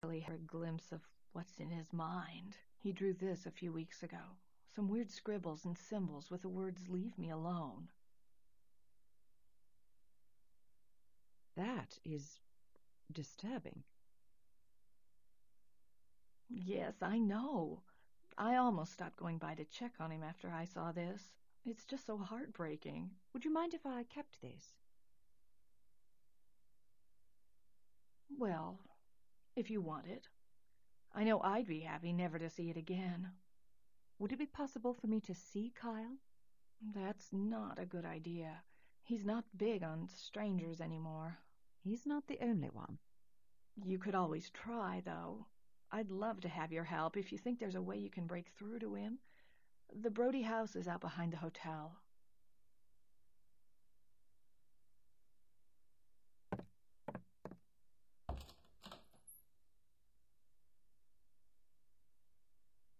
Really had a glimpse of what's in his mind. He drew this a few weeks ago. Some weird scribbles and symbols with the words, "Leave me alone." That is disturbing. Yes, I know. I almost stopped going by to check on him after I saw this. It's just so heartbreaking. Would you mind if I kept this? Well, if you want it. I know I'd be happy never to see it again. Would it be possible for me to see Kyle? That's not a good idea. He's not big on strangers anymore. He's not the only one. You could always try, though. I'd love to have your help if you think there's a way you can break through to him. The Brody house is out behind the hotel.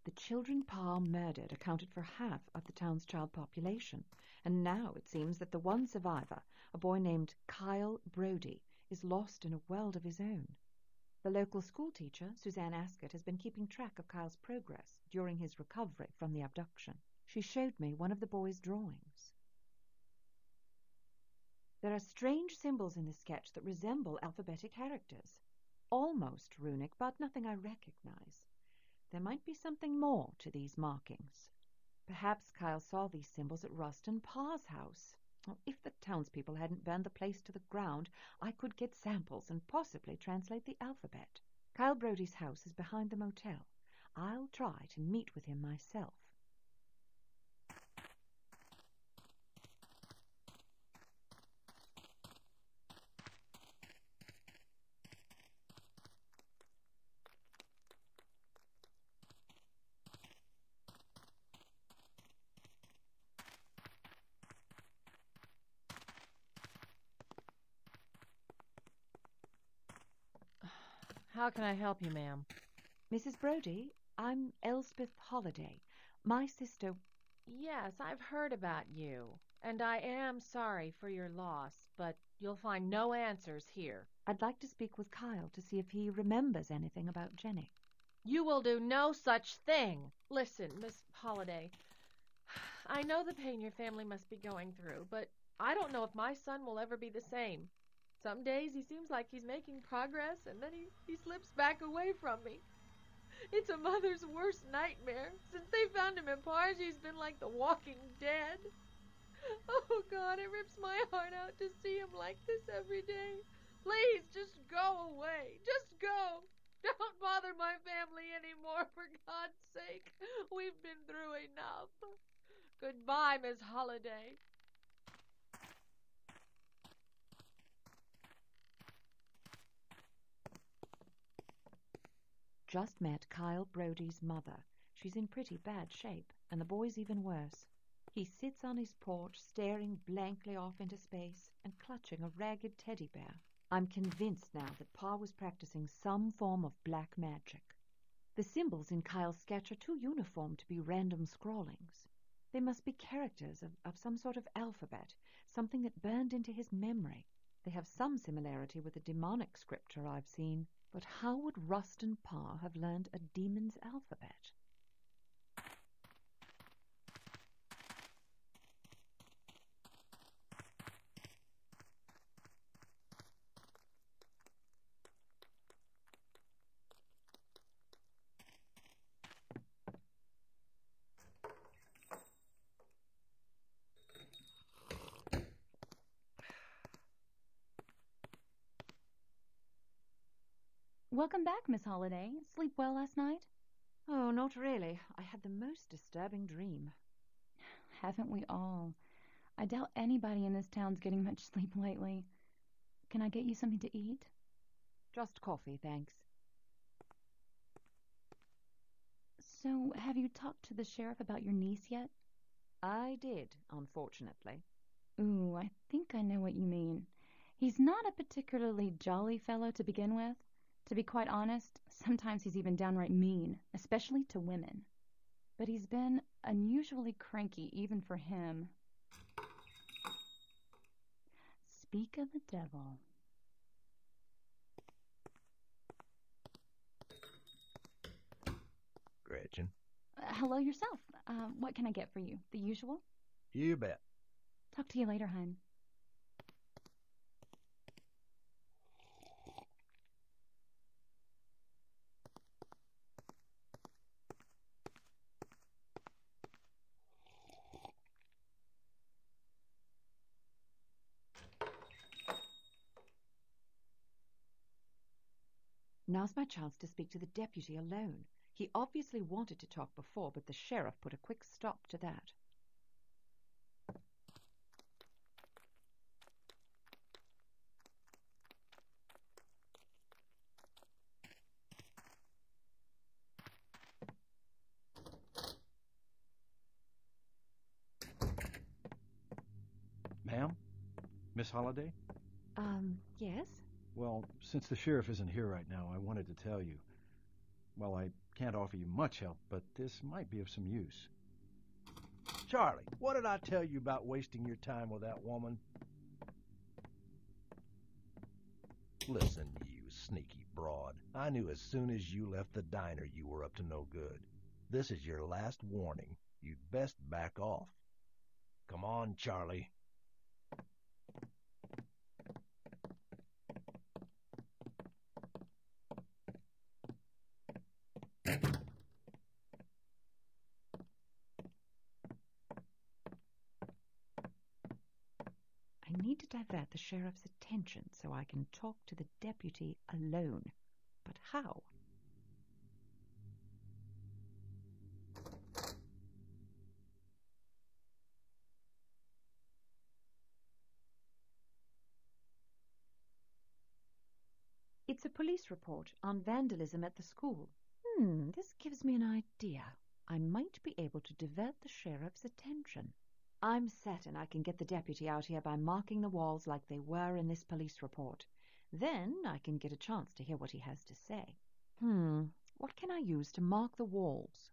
The children Parr murdered accounted for half of the town's child population, and now it seems that the one survivor, a boy named Kyle Brody, is lost in a world of his own. The local schoolteacher, Suzanne Askett, has been keeping track of Kyle's progress during his recovery from the abduction. She showed me one of the boy's drawings. There are strange symbols in this sketch that resemble alphabetic characters. Almost runic, but nothing I recognize. There might be something more to these markings. Perhaps Kyle saw these symbols at Rustin Parr's house. If the townspeople hadn't burned the place to the ground, I could get samples and possibly translate the alphabet. Kyle Brody's house is behind the motel. I'll try to meet with him myself. How can I help you, ma'am? Mrs. Brody, I'm Elspeth Holliday. My sister... Yes, I've heard about you, and I am sorry for your loss, but you'll find no answers here. I'd like to speak with Kyle to see if he remembers anything about Jenny. You will do no such thing. Listen, Miss Holliday, I know the pain your family must be going through, but I don't know if my son will ever be the same. Some days he seems like he's making progress, and then he slips back away from me. It's a mother's worst nightmare. Since they found him in Parr's, he's been like the walking dead. Oh, God, it rips my heart out to see him like this every day. Please, just go away. Just go. Don't bother my family anymore, for God's sake. We've been through enough. Goodbye, Miss Holliday. Just met Kyle Brody's mother. She's in pretty bad shape, and the boy's even worse. He sits on his porch, staring blankly off into space and clutching a ragged teddy bear. I'm convinced now that Pa was practicing some form of black magic. The symbols in Kyle's sketch are too uniform to be random scrawlings. They must be characters of some sort of alphabet, something that burned into his memory. They have some similarity with the demonic scripture I've seen. But how would Rustin Parr have learned a demon's alphabet? Welcome back, Miss Holliday. Sleep well last night? Oh, not really. I had the most disturbing dream. Haven't we all? I doubt anybody in this town's getting much sleep lately. Can I get you something to eat? Just coffee, thanks. So, have you talked to the sheriff about your niece yet? I did, unfortunately. Ooh, I think I know what you mean. He's not a particularly jolly fellow to begin with. To be quite honest, sometimes he's even downright mean, especially to women. But he's been unusually cranky even for him. Speak of the devil. hello yourself. What can I get for you? The usual? You bet. Talk to you later, hon. Now's my chance to speak to the deputy alone. He obviously wanted to talk before, but the sheriff put a quick stop to that. Ma'am? Miss Holliday? Yes? Well, since the sheriff isn't here right now, I wanted to tell you. Well, I can't offer you much help, but this might be of some use. Charlie, what did I tell you about wasting your time with that woman? Listen, you sneaky broad. I knew as soon as you left the diner you were up to no good. This is your last warning. You'd best back off. Come on, Charlie. I need to divert the sheriff's attention so I can talk to the deputy alone. But how? It's a police report on vandalism at the school. This gives me an idea. I might be able to divert the sheriff's attention. I'm certain I can get the deputy out here by marking the walls like they were in this police report. Then I can get a chance to hear what he has to say. What can I use to mark the walls?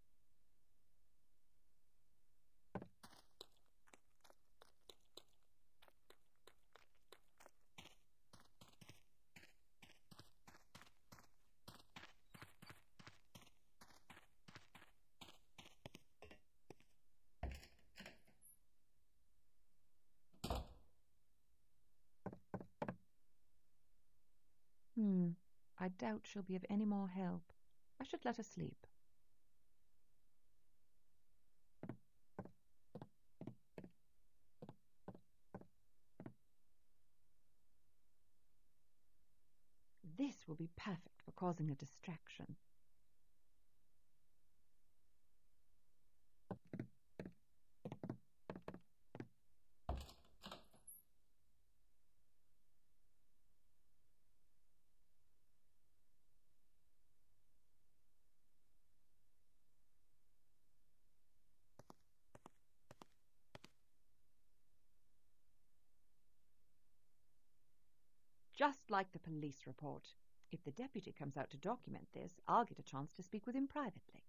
I doubt she'll be of any more help. I should let her sleep. This will be perfect for causing a distraction. Just like the police report. If the deputy comes out to document this, I'll get a chance to speak with him privately.